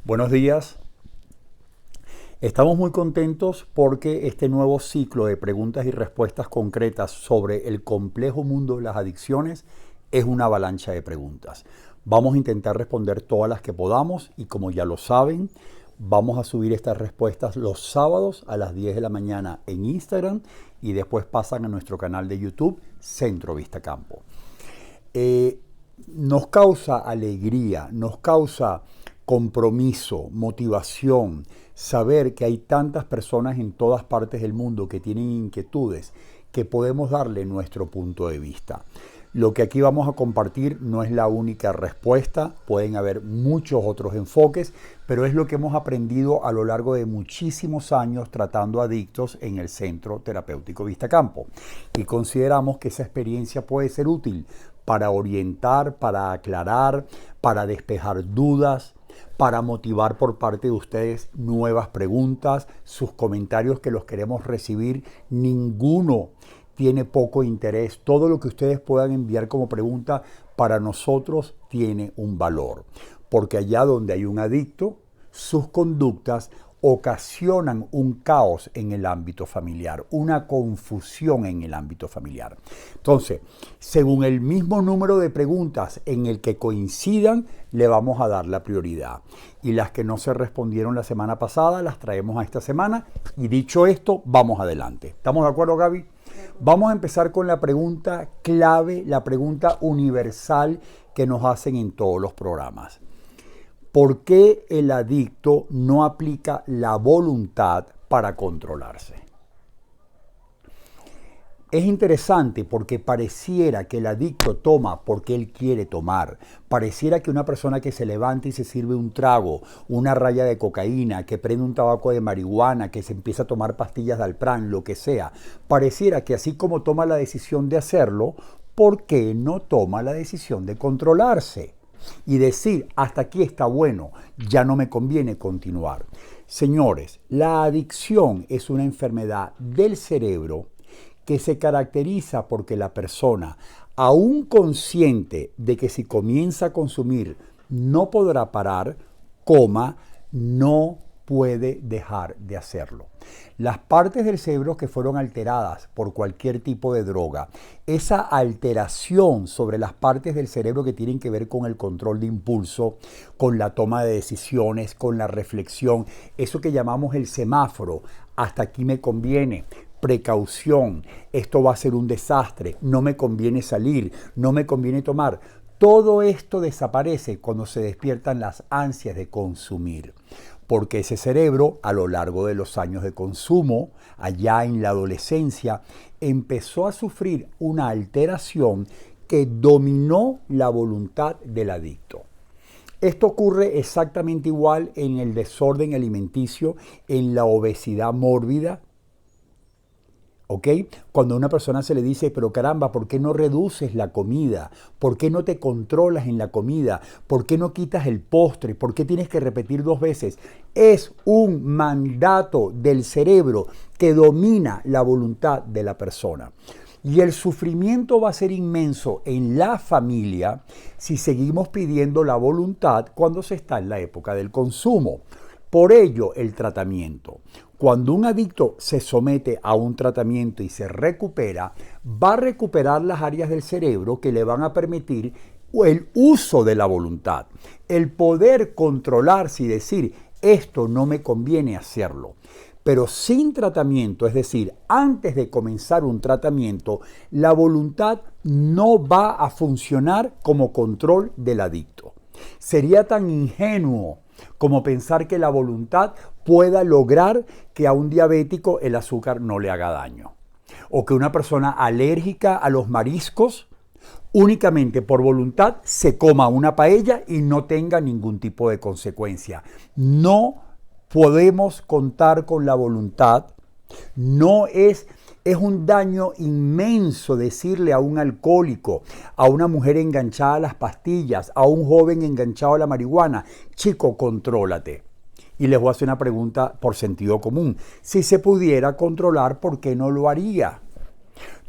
Buenos días. Estamos muy contentos porque este nuevo ciclo de preguntas y respuestas concretas sobre el complejo mundo de las adicciones es una avalancha de preguntas. Vamos a intentar responder todas las que podamos y como ya lo saben, vamos a subir estas respuestas los sábados a las 10 de la mañana en Instagram y después pasan a nuestro canal de YouTube, Centro Vista Campo. Nos causa alegría, nos causa compromiso, motivación, saber que hay tantas personas en todas partes del mundo que tienen inquietudes, que podemos darle nuestro punto de vista. Lo que aquí vamos a compartir no es la única respuesta, pueden haber muchos otros enfoques, pero es lo que hemos aprendido a lo largo de muchísimos años tratando adictos en el Centro Terapéutico Vista Campo. Y consideramos que esa experiencia puede ser útil para orientar, para aclarar, para despejar dudas, para motivar por parte de ustedes nuevas preguntas, sus comentarios que los queremos recibir. Ninguno tiene poco interés. Todo lo que ustedes puedan enviar como pregunta para nosotros tiene un valor. Porque allá donde hay un adicto, sus conductas ocasionan un caos en el ámbito familiar, una confusión en el ámbito familiar. Entonces, según el mismo número de preguntas en el que coincidan, le vamos a dar la prioridad. Y las que no se respondieron la semana pasada, las traemos a esta semana. Y dicho esto, vamos adelante. ¿Estamos de acuerdo, Gaby? Vamos a empezar con la pregunta clave, la pregunta universal que nos hacen en todos los programas. ¿Por qué el adicto no aplica la voluntad para controlarse? Es interesante porque pareciera que el adicto toma porque él quiere tomar. Pareciera que una persona que se levanta y se sirve un trago, una raya de cocaína, que prende un tabaco de marihuana, que se empieza a tomar pastillas de Alpran, lo que sea, pareciera que así como toma la decisión de hacerlo, ¿por qué no toma la decisión de controlarse? Y decir, hasta aquí está bueno, ya no me conviene continuar. Señores, la adicción es una enfermedad del cerebro que se caracteriza porque la persona, aún consciente de que si comienza a consumir no podrá parar, no puede dejar de hacerlo. Las partes del cerebro que fueron alteradas por cualquier tipo de droga, esa alteración sobre las partes del cerebro que tienen que ver con el control de impulso, con la toma de decisiones, con la reflexión, eso que llamamos el semáforo, hasta aquí me conviene, precaución, esto va a ser un desastre, no me conviene salir, no me conviene tomar. Todo esto desaparece cuando se despiertan las ansias de consumir, porque ese cerebro a lo largo de los años de consumo, allá en la adolescencia, empezó a sufrir una alteración que dominó la voluntad del adicto. Esto ocurre exactamente igual en el desorden alimenticio, en la obesidad mórbida. ¿Ok? Cuando a una persona se le dice, pero caramba, ¿por qué no reduces la comida? ¿Por qué no te controlas en la comida? ¿Por qué no quitas el postre? ¿Por qué tienes que repetir 2 veces? Es un mandato del cerebro que domina la voluntad de la persona. Y el sufrimiento va a ser inmenso en la familia si seguimos pidiendo la voluntad cuando se está en la época del consumo. Por ello, el tratamiento. Cuando un adicto se somete a un tratamiento y se recupera, va a recuperar las áreas del cerebro que le van a permitir el uso de la voluntad, el poder controlarse y decir, esto no me conviene hacerlo. Pero sin tratamiento, es decir, antes de comenzar un tratamiento, la voluntad no va a funcionar como control del adicto. Sería tan ingenuo como pensar que la voluntad pueda lograr que a un diabético el azúcar no le haga daño. O que una persona alérgica a los mariscos únicamente por voluntad se coma una paella y no tenga ningún tipo de consecuencia. No podemos contar con la voluntad. Es un daño inmenso decirle a un alcohólico, a una mujer enganchada a las pastillas, a un joven enganchado a la marihuana, chico, contrólate. Y les voy a hacer una pregunta por sentido común. Si se pudiera controlar, ¿por qué no lo haría?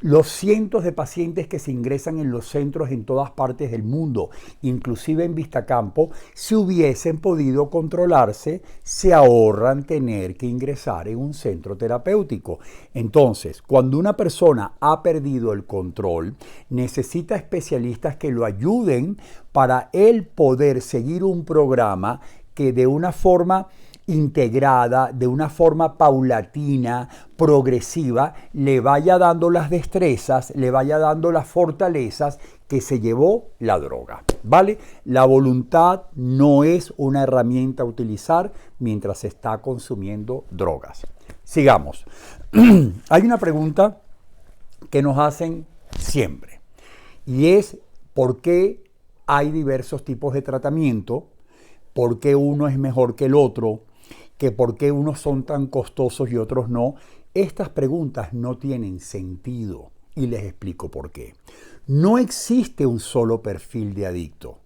Los cientos de pacientes que se ingresan en los centros en todas partes del mundo, inclusive en Vistacampo, si hubiesen podido controlarse, se ahorran tener que ingresar en un centro terapéutico. Entonces, cuando una persona ha perdido el control, necesita especialistas que lo ayuden para él poder seguir un programa que de una forma integrada, de una forma paulatina, progresiva, le vaya dando las destrezas, le vaya dando las fortalezas que se llevó la droga, ¿vale? La voluntad no es una herramienta a utilizar mientras se está consumiendo drogas. Sigamos. Hay una pregunta que nos hacen siempre y es ¿por qué hay diversos tipos de tratamiento? ¿Por qué uno es mejor que el otro? Que por qué unos son tan costosos y otros no. Estas preguntas no tienen sentido y les explico por qué. No existe un solo perfil de adicto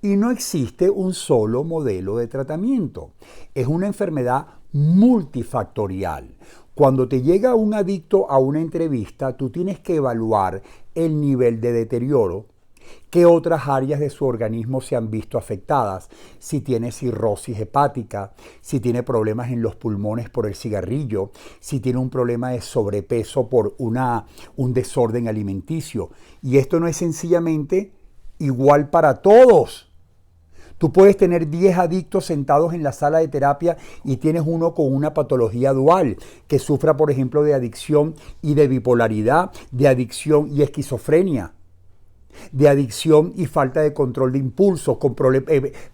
y no existe un solo modelo de tratamiento. Es una enfermedad multifactorial. Cuando te llega un adicto a una entrevista, tú tienes que evaluar el nivel de deterioro, qué otras áreas de su organismo se han visto afectadas, si tiene cirrosis hepática, si tiene problemas en los pulmones por el cigarrillo, si tiene un problema de sobrepeso por un desorden alimenticio. Y esto no es sencillamente igual para todos. Tú puedes tener 10 adictos sentados en la sala de terapia y tienes uno con una patología dual, que sufra, por ejemplo, de adicción y de bipolaridad, de adicción y esquizofrenia, de adicción y falta de control de impulsos, con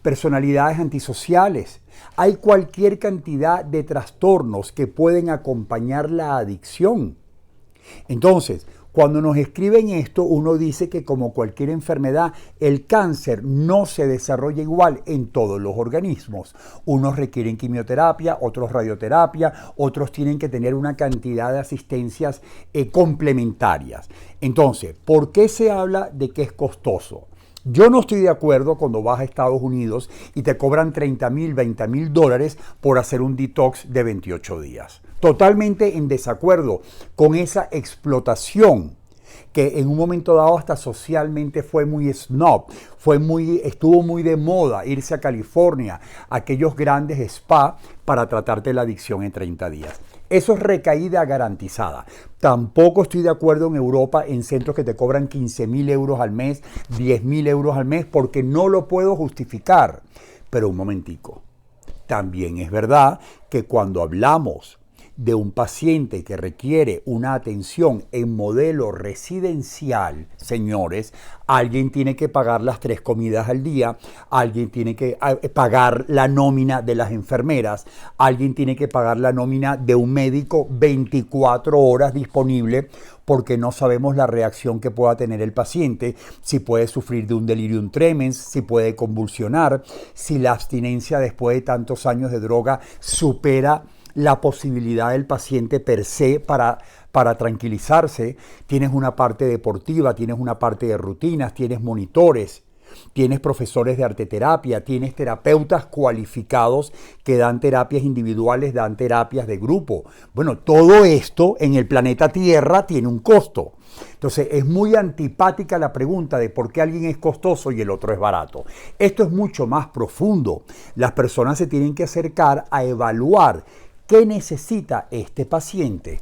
personalidades antisociales. Hay cualquier cantidad de trastornos que pueden acompañar la adicción. Entonces, cuando nos escriben esto, uno dice que como cualquier enfermedad, el cáncer no se desarrolla igual en todos los organismos. Unos requieren quimioterapia, otros radioterapia, otros tienen que tener una cantidad de asistencias complementarias. Entonces, ¿por qué se habla de que es costoso? Yo no estoy de acuerdo cuando vas a Estados Unidos y te cobran $30,000, $20,000 por hacer un detox de 28 días. Totalmente en desacuerdo con esa explotación que en un momento dado hasta socialmente fue muy snob, estuvo muy de moda irse a California, a aquellos grandes spa para tratarte la adicción en 30 días. Eso es recaída garantizada. Tampoco estoy de acuerdo en Europa en centros que te cobran 15,000 euros al mes, 10,000 euros al mes, porque no lo puedo justificar. Pero un momentico, también es verdad que cuando hablamos de un paciente que requiere una atención en modelo residencial, señores, alguien tiene que pagar las 3 comidas al día, alguien tiene que pagar la nómina de las enfermeras, alguien tiene que pagar la nómina de un médico 24 horas disponible, porque no sabemos la reacción que pueda tener el paciente, si puede sufrir de un delirium tremens, si puede convulsionar, si la abstinencia después de tantos años de droga supera la posibilidad del paciente per se para tranquilizarse. Tienes una parte deportiva, tienes una parte de rutinas, tienes monitores, tienes profesores de arteterapia, tienes terapeutas cualificados que dan terapias individuales, dan terapias de grupo. Bueno, todo esto en el planeta Tierra tiene un costo. Entonces es muy antipática la pregunta de por qué alguien es costoso y el otro es barato. Esto es mucho más profundo. Las personas se tienen que acercar a evaluar qué necesita este paciente.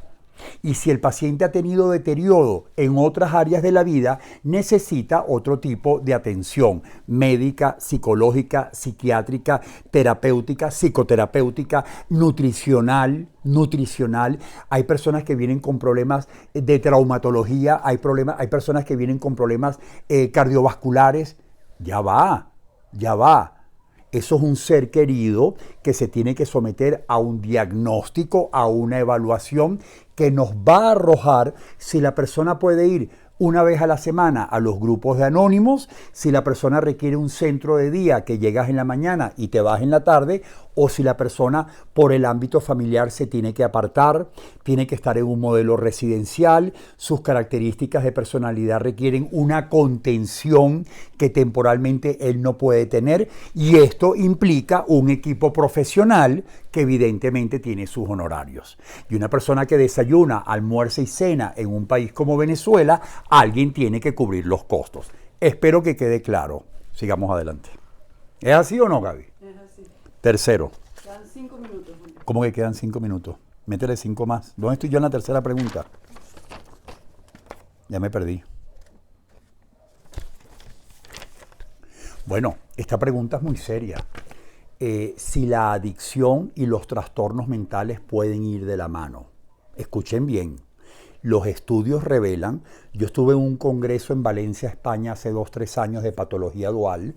Y si el paciente ha tenido deterioro en otras áreas de la vida, necesita otro tipo de atención médica, psicológica, psiquiátrica, terapéutica, psicoterapéutica, nutricional. Hay personas que vienen con problemas de traumatología, hay personas que vienen con problemas cardiovasculares. Ya va. Eso es un ser querido que se tiene que someter a un diagnóstico, a una evaluación que nos va a arrojar si la persona puede ir una vez a la semana a los grupos de anónimos, si la persona requiere un centro de día que llegas en la mañana y te vas en la tarde, o si la persona por el ámbito familiar se tiene que apartar, tiene que estar en un modelo residencial, sus características de personalidad requieren una contención que temporalmente él no puede tener, y esto implica un equipo profesional que evidentemente tiene sus honorarios. Y una persona que desayuna, almuerza y cena en un país como Venezuela, alguien tiene que cubrir los costos. Espero que quede claro. Sigamos adelante. ¿Es así o no, Gaby? Es así. Tercero. Quedan 5 minutos. ¿Cómo que quedan 5 minutos? Métele 5 más. ¿Dónde estoy yo en la tercera pregunta? Ya me perdí. Bueno, esta pregunta es muy seria. Si la adicción y los trastornos mentales pueden ir de la mano. Escuchen bien. Los estudios revelan, yo estuve en un congreso en Valencia, España, hace 2-3 años de patología dual,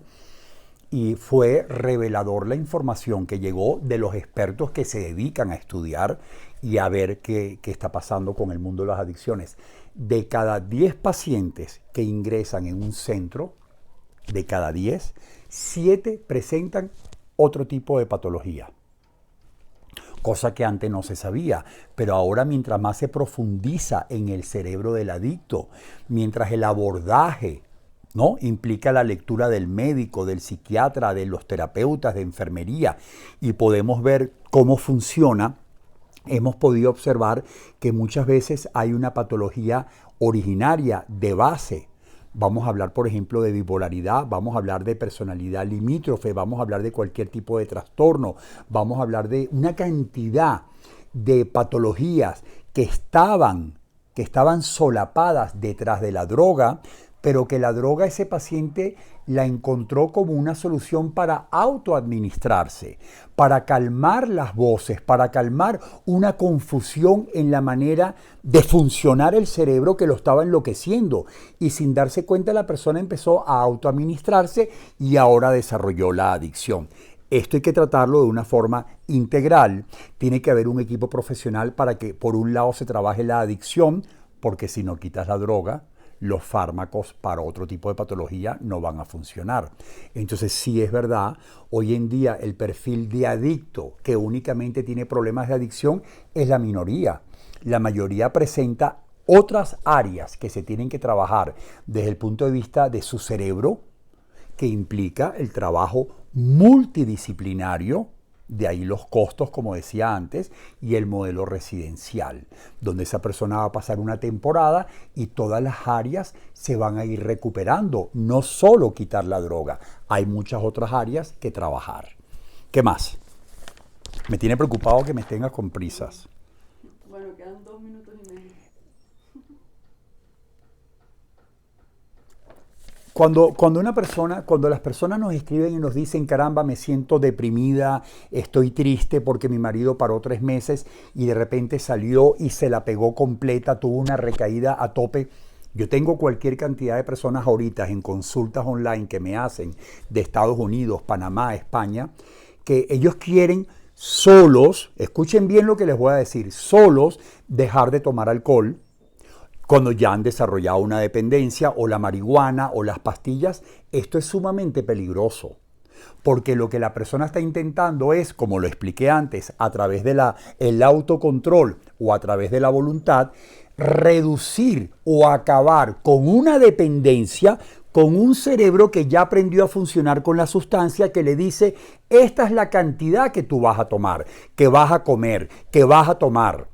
y fue revelador la información que llegó de los expertos que se dedican a estudiar y a ver qué está pasando con el mundo de las adicciones. De cada 10 pacientes que ingresan en un centro, de cada 10, 7 presentan otro tipo de patología. Cosa que antes no se sabía, pero ahora mientras más se profundiza en el cerebro del adicto, mientras el abordaje, ¿no?, implica la lectura del médico, del psiquiatra, de los terapeutas, de enfermería, y podemos ver cómo funciona, hemos podido observar que muchas veces hay una patología originaria de base. Vamos a hablar, por ejemplo, de bipolaridad, vamos a hablar de personalidad limítrofe, vamos a hablar de cualquier tipo de trastorno, vamos a hablar de una cantidad de patologías que estaban solapadas detrás de la droga, pero que la droga ese paciente la encontró como una solución para autoadministrarse, para calmar las voces, para calmar una confusión en la manera de funcionar el cerebro que lo estaba enloqueciendo. Y sin darse cuenta la persona empezó a autoadministrarse y ahora desarrolló la adicción. Esto hay que tratarlo de una forma integral. Tiene que haber un equipo profesional para que por un lado se trabaje la adicción, porque si no quitas la droga, los fármacos para otro tipo de patología no van a funcionar. Entonces sí es verdad, hoy en día el perfil de adicto que únicamente tiene problemas de adicción es la minoría. La mayoría presenta otras áreas que se tienen que trabajar desde el punto de vista de su cerebro, que implica el trabajo multidisciplinario, de ahí los costos, como decía antes, y el modelo residencial, donde esa persona va a pasar una temporada y todas las áreas se van a ir recuperando. No solo quitar la droga, hay muchas otras áreas que trabajar. ¿Qué más? Me tiene preocupado que me tengas con prisas. Bueno, quedan 2 minutos y medio. Cuando las personas nos escriben y nos dicen, caramba, me siento deprimida, estoy triste porque mi marido paró 3 meses y de repente salió y se la pegó completa, tuvo una recaída a tope. Yo tengo cualquier cantidad de personas ahorita en consultas online que me hacen de Estados Unidos, Panamá, España, que ellos quieren solos, escuchen bien lo que les voy a decir, solos dejar de tomar alcohol, cuando ya han desarrollado una dependencia, o la marihuana, o las pastillas. Esto es sumamente peligroso, porque lo que la persona está intentando es, como lo expliqué antes, a través de el autocontrol o a través de la voluntad, reducir o acabar con una dependencia, con un cerebro que ya aprendió a funcionar con la sustancia, que le dice, esta es la cantidad que tú vas a tomar, que vas a comer, que vas a tomar.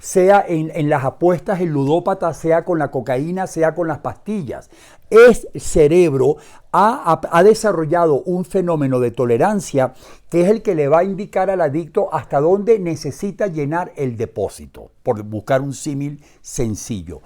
Sea en las apuestas, el ludópata, sea con la cocaína, sea con las pastillas. El cerebro ha desarrollado un fenómeno de tolerancia que es el que le va a indicar al adicto hasta dónde necesita llenar el depósito, por buscar un símil sencillo.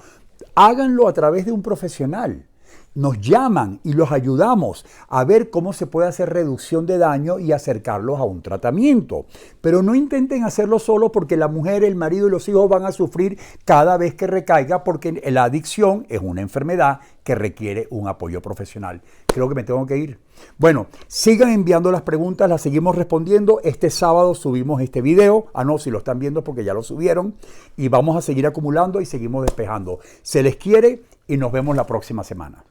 Háganlo a través de un profesional. Nos llaman y los ayudamos a ver cómo se puede hacer reducción de daño y acercarlos a un tratamiento. Pero no intenten hacerlo solo, porque la mujer, el marido y los hijos van a sufrir cada vez que recaiga, porque la adicción es una enfermedad que requiere un apoyo profesional. Creo que me tengo que ir. Bueno, sigan enviando las preguntas, las seguimos respondiendo. Este sábado subimos este video. No, si lo están viendo porque ya lo subieron. Y vamos a seguir acumulando y seguimos despejando. Se les quiere y nos vemos la próxima semana.